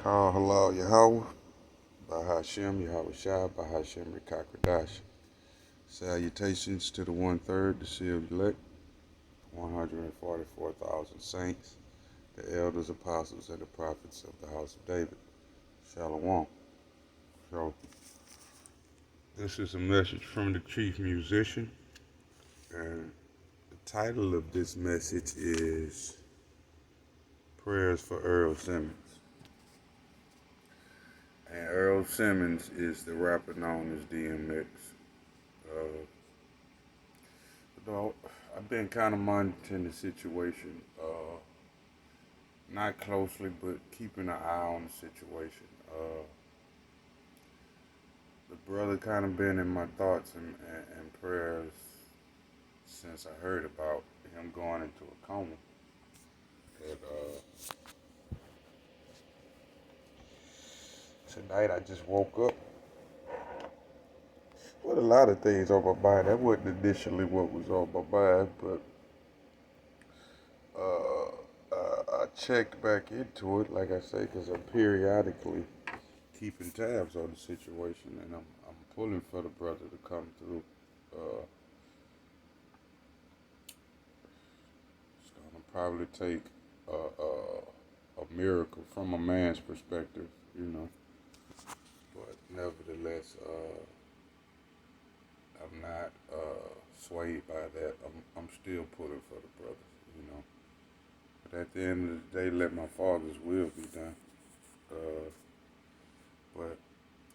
Call halal Yahweh, Bahashem Yahweh Shah, Bahashem Rikakradash. Salutations to the 1/3, the sealed elect, 144,000 saints, the elders, apostles, and the prophets of the house of David. Shalom. So, this is a message from the chief musician, and the title of this message is Prayers for Earl Simmons. And Earl Simmons is the rapper known as DMX. Though I've been kind of monitoring the situation, not closely, but keeping an eye on the situation. The brother kind of been in my thoughts and prayers since I heard about him going into a coma. And tonight I just woke up with a lot of things on my mind. That wasn't initially what was on my mind, but I checked back into it, like I say, because I'm periodically keeping tabs on the situation, and I'm pulling for the brother to come through. It's gonna probably take a miracle from a man's perspective, but nevertheless, I'm not swayed by that. I'm still pulling for the brother. But at the end of the day, let my Father's will be done. But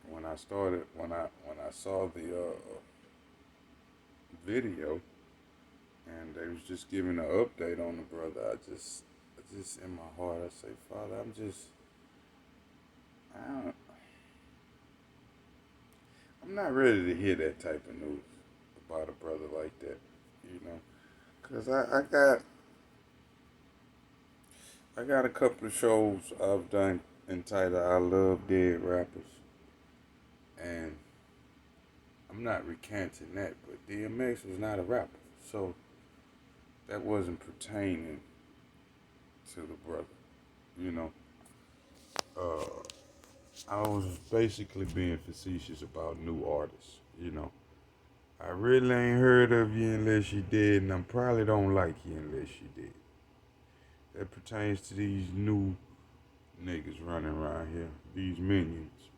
when I saw the video, and they was just giving an update on the brother, I just in my heart, I say, Father, I'm not ready to hear that type of news about a brother like that, because I got a couple of shows I've done entitled I Love Dead Rappers, and I'm not recanting that, but DMX was not a rapper, so that wasn't pertaining to the brother, I was basically being facetious about new artists. I really ain't heard of you unless you did, and I probably don't like you unless you did. That pertains to these new niggas running around here, these minions.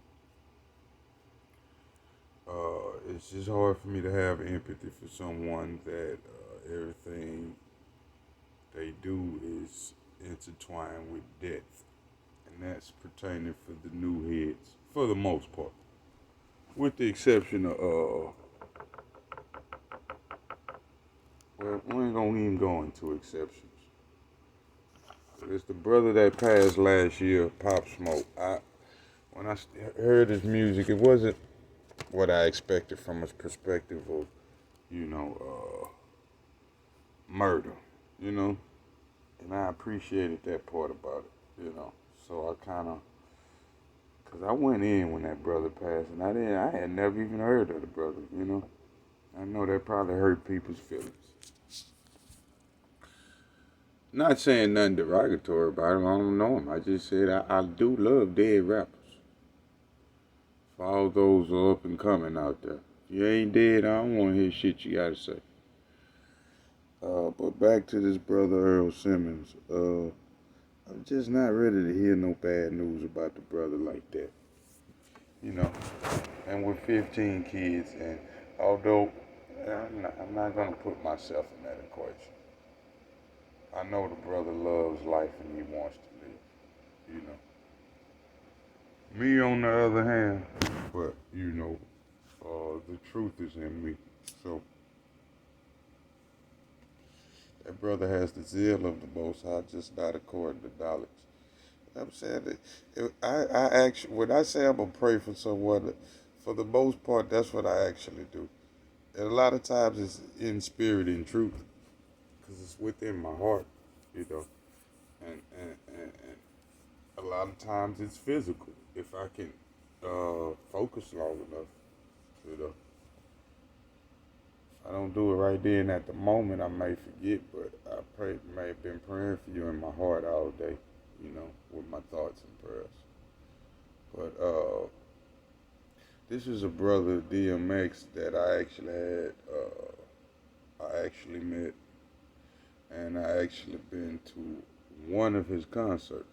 It's just hard for me to have empathy for someone that everything they do is intertwined with death. And that's pertaining for the new heads, for the most part. With the exception of, well, we ain't gonna even go into exceptions. It's the brother that passed last year, Pop Smoke. When I heard his music, it wasn't what I expected from his perspective of, murder, and I appreciated that part about it, So I kind of, cause I went in when that brother passed, and I had never even heard of the brother, I know that probably hurt people's feelings. Not saying nothing derogatory about him. I don't know him. I just said I do love dead rappers. For all those who are up and coming out there. If you ain't dead, I don't want to hear shit you gotta say. But back to this brother Earl Simmons. I'm just not ready to hear no bad news about the brother like that. And with 15 kids, and although I'm not gonna put myself in that equation. I know the brother loves life and he wants to live, Me on the other hand, but the truth is in me. So that brother has the zeal of the Most High, just not according to knowledge. I'm saying that I actually, when I say I'm gonna pray for someone, for the most part, that's what I actually do. And a lot of times it's in spirit and truth, because it's within my heart, and a lot of times it's physical. If I can focus long enough, If I don't do it right then at the moment, I may forget, but may have been praying for you in my heart all day, with my thoughts and prayers. But this is a brother DMX that I actually met, and I actually been to one of his concerts.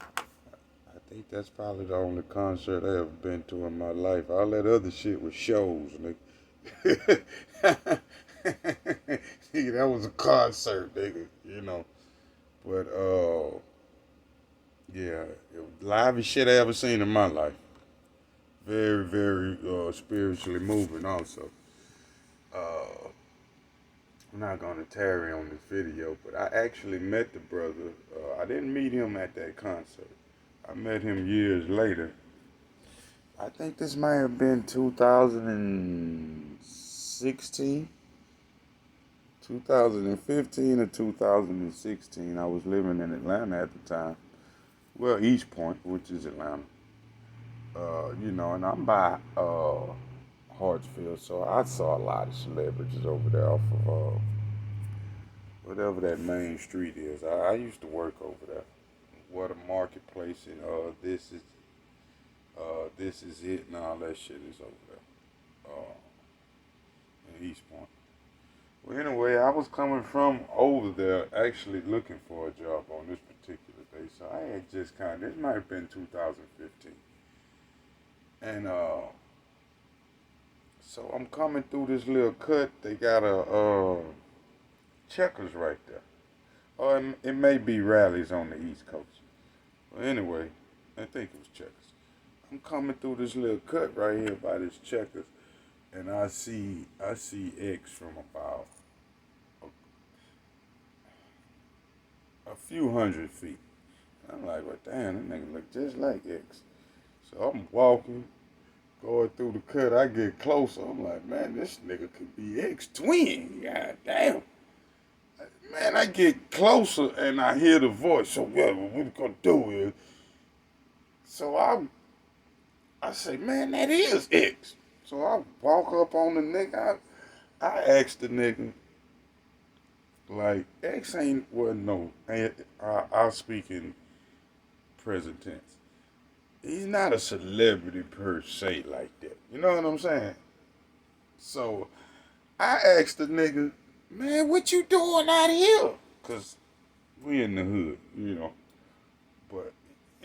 I think that's probably the only concert I ever been to in my life. All that other shit was shows, nigga. Nigga, that was a concert, nigga. You know. But yeah, it was the livest shit I ever seen in my life. Very, very spiritually moving. Also, uh, I'm not gonna tarry on this video, but I actually met the brother. I didn't meet him at that concert. I met him years later. I think this might have been 2016, 2015 or 2016. I was living in Atlanta at the time. Well, East Point, which is Atlanta. You know, and I'm by Hartsfield, so I saw a lot of celebrities over there off of whatever that main street is. I used to work over there. Where the marketplace and this is it and all that shit is over there. In East Point. Well, anyway, I was coming from over there actually looking for a job on this particular day. So I had just this might have been 2015. And so I'm coming through this little cut. They got a Checkers right there. Or it may be Rallies on the East Coast. Well, anyway, I think it was Checkers. I'm coming through this little cut right here by this Checkers, and I see X from about a few hundred feet. I'm like, well, damn, that nigga look just like X. So I'm walking, going through the cut. I get closer. I'm like, man, this nigga could be X twin. God damn. Man, I get closer and I hear the voice. So, yeah, what we gonna do is, so I say, man, that is X. So I walk up on the nigga. I asked the nigga, like, X ain't, well, no, I'll speak in present tense. He's not a celebrity per se like that. You know what I'm saying? So I asked the nigga, man, what you doing out here? Because we in the hood, you know. But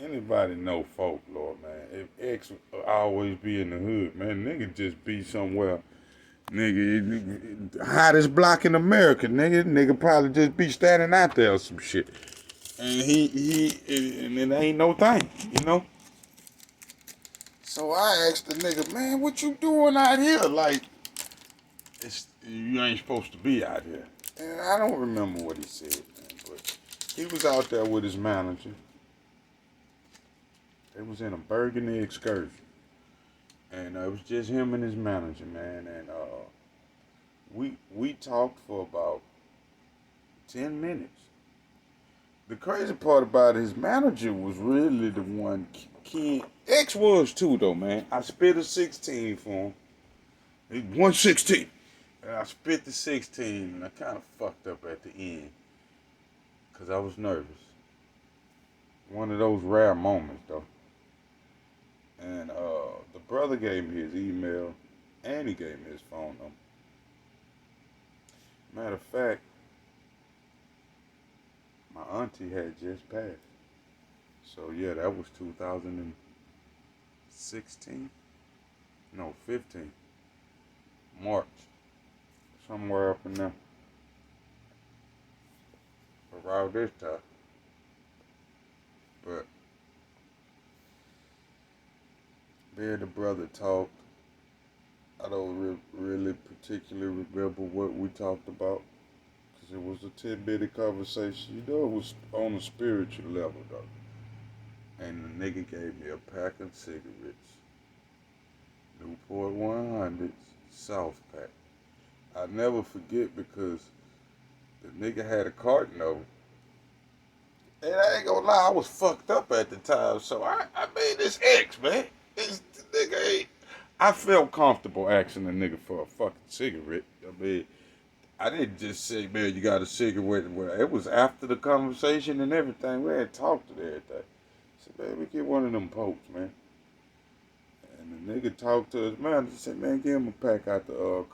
anybody know folklore, man. If X always be in the hood, man, nigga just be somewhere. Nigga, hottest block in America, nigga probably just be standing out there or some shit. And and it ain't no thing, you know? So I asked the nigga, man, what you doing out here? Like, you ain't supposed to be out here. And I don't remember what he said, man, but he was out there with his manager. They was in a burgundy excursion. And it was just him and his manager, man. And we talked for about 10 minutes. The crazy part about his manager was really the one kid. X was too, though, man. I spit a 16 for him. He 116. And I spit the 16, and I kind of fucked up at the end. Because I was nervous. One of those rare moments, though. And the brother gave me his email, and he gave me his phone number. Matter of fact, my auntie had just passed. So yeah, that was 2016? No, 15. March. Somewhere up in there. Around this time. But me and the brother talked. I don't really particularly remember what we talked about. Because it was a 10-minute conversation. You know, it was on a spiritual level, though. And the nigga gave me a pack of cigarettes. Newport 100s, South Pack. I never forget because the nigga had a carton of them. And I ain't gonna lie, I was fucked up at the time. So I made this X, man. This nigga ain't. I felt comfortable asking the nigga for a fucking cigarette. I mean, I didn't just say, man, you got a cigarette. It was after the conversation and everything. We had talked and everything. I said, man, we get one of them pokes, man. And the nigga talked to his manager. He said, "Man, give him a pack out the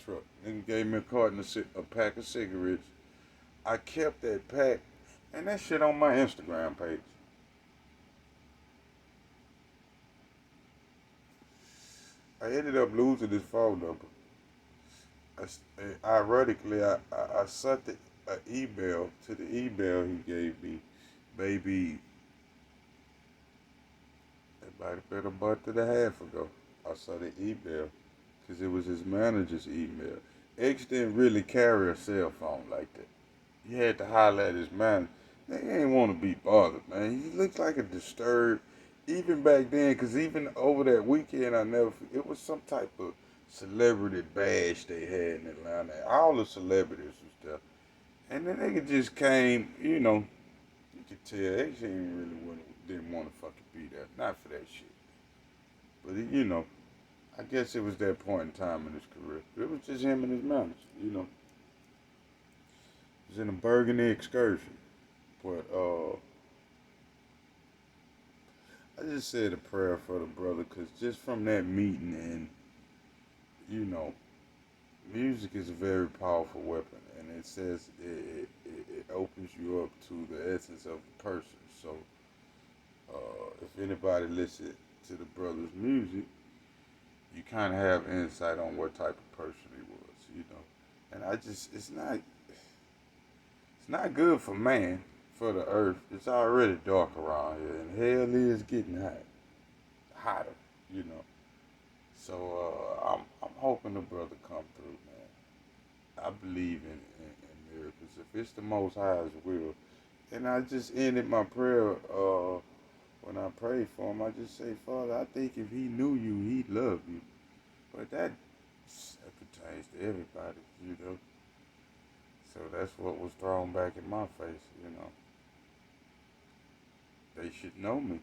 truck." Nigga gave me a carton of a pack of cigarettes. I kept that pack, and that shit on my Instagram page. I ended up losing his phone number. Ironically, I sent an email to the email he gave me. Maybe it might have been a month and a half ago. I saw the email because it was his manager's email. X didn't really carry a cell phone like that. He had to holler at his manager. They ain't want to be bothered, man. He looked like a disturbed, even back then, because even over that weekend, it was some type of celebrity bash they had in Atlanta. All the celebrities was there. And the nigga just came, you could tell X didn't want to fucking be there. Not for that shit. But, I guess it was that point in time in his career. It was just him and his manager. It was in a Burgundy excursion. But I just said a prayer for the brother because just from that meeting and, you know, music is a very powerful weapon. And it says it opens you up to the essence of the person. So if anybody listens to the brother's music, you kind of have insight on what type of person he was. And it's not good for man, for the earth. It's already dark around here, and hell is getting hotter, you know. So I'm hoping the brother come through, man. I believe in miracles. If it's the Most High's will, and I just ended my prayer when I prayed for him. I just say, Father, I think if he knew you, he'd love you. But that pertains to everybody. So that's what was thrown back in my face. They should know me.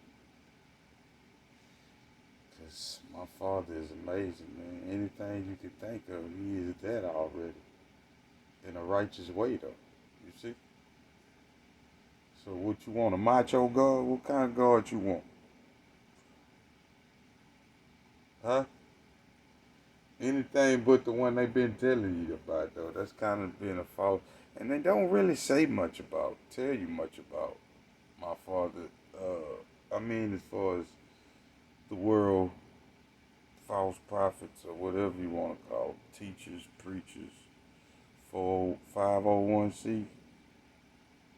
Because my father is amazing, man. Anything you can think of, he is that already. In a righteous way, though. You see? So what you want, a macho God? What kind of God you want? Huh? Anything but the one they've been telling you about, though. That's kind of been a fault. And they don't really say much about, tell you much about my father. As far as the world, false prophets, or whatever you want to call them, teachers, preachers, 501c,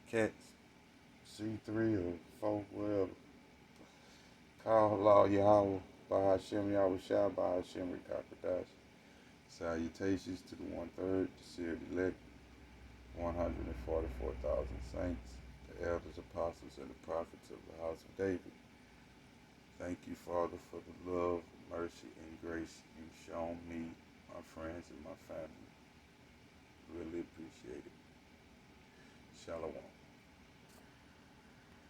cats, C3 or 4, whatever. Call Allah Yahweh, Bahashem Yahweh Shah, Bahashem Rekakadash. Salutations to the 1/3, the sealed elect, 144,000 saints, the elders, apostles, and the prophets of the house of David. Thank you, Father, for the love, mercy, and grace you've shown me, my friends, and my family. Really appreciate it. Shalom.